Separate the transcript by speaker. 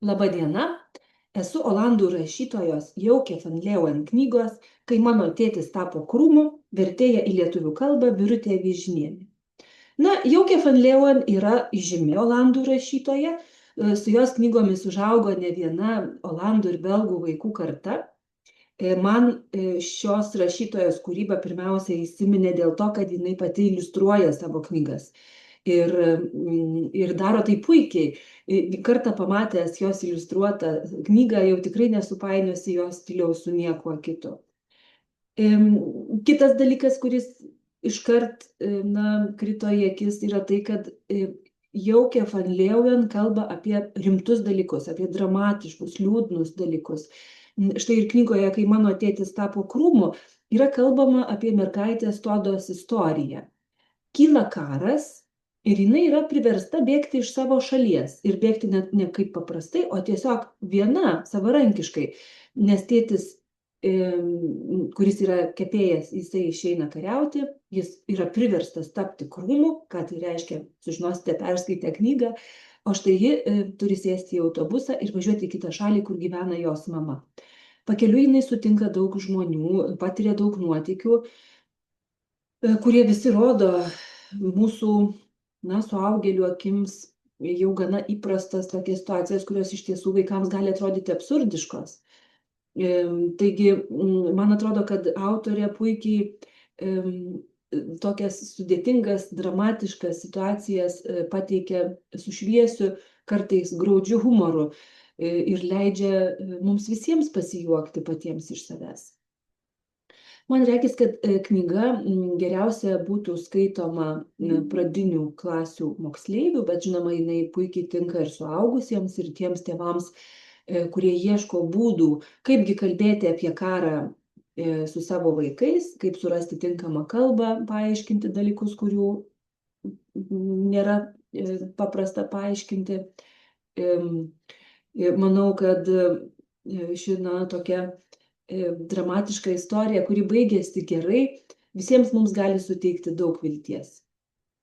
Speaker 1: Laba diena, esu olandų rašytojos Jauke van Leeuwen knygos "Kai mano tėtis tapo krūmu" vertėja į lietuvių kalbą Birutė Vyžnienė. Jauke van Leeuwen yra žymi olandų rašytoja, su jos knygomis užaugo ne viena olandų ir belgų vaikų karta. Man šios rašytojos kūryba pirmiausia įsiminė dėl to, kad jinai pati iliustruoja savo knygas. Ir daro tai puikiai. Kartą pamatęs jos iliustruotą knygą jau tikrai nesupainiosi jos stiliaus su niekuo kitu. Kitas dalykas, kuris iškart krito į akis, yra tai, kad Jauke van Leeuwen kalba apie rimtus dalykus, apie dramatiškus, liūdnus dalykus. Štai ir knygoje "Kai mano tėtis tapo krūmu" yra kalbama apie mergaitės Todos istoriją. Kyla karas ir jinai yra priversta bėgti iš savo šalies. Ir bėgti ne kaip paprastai, o tiesiog viena, savarankiškai. Nes tėtis, kuris yra kepėjas, jisai išeina kariauti, jis yra priverstas tapti krūmu, ką tai reiškia, sužinosite perskaitę knygą. O štai ji turi sėsti į autobusą ir važiuoti į kitą šalį, kur gyvena jos mama. Pakeliui jinai sutinka daug žmonių, patiria daug nuotykių, kurie visi rodo mūsų suaugėlių akims jau gana įprastas tokias situacijas, kurios iš tiesų vaikams gali atrodyti absurdiškos. Taigi, man atrodo, kad autorė puikiai tokias sudėtingas, dramatiškas situacijas pateikia su šviesiu, kartais graudžiu humoru ir leidžia mums visiems pasijuokti patiems iš savęs. Man regis, kad knyga geriausia būtų skaitoma pradinių klasių moksleivių, bet žinoma, jinai puikiai tinka ir suaugusiems, ir tiems tėvams, kurie ieško būdų, kaipgi kalbėti apie karą su savo vaikais, kaip surasti tinkamą kalbą, paaiškinti dalykus, kurių nėra paprasta paaiškinti. Manau, kad ši tokia dramatiška istorija, kuri baigėsi gerai, visiems mums gali suteikti daug vilties.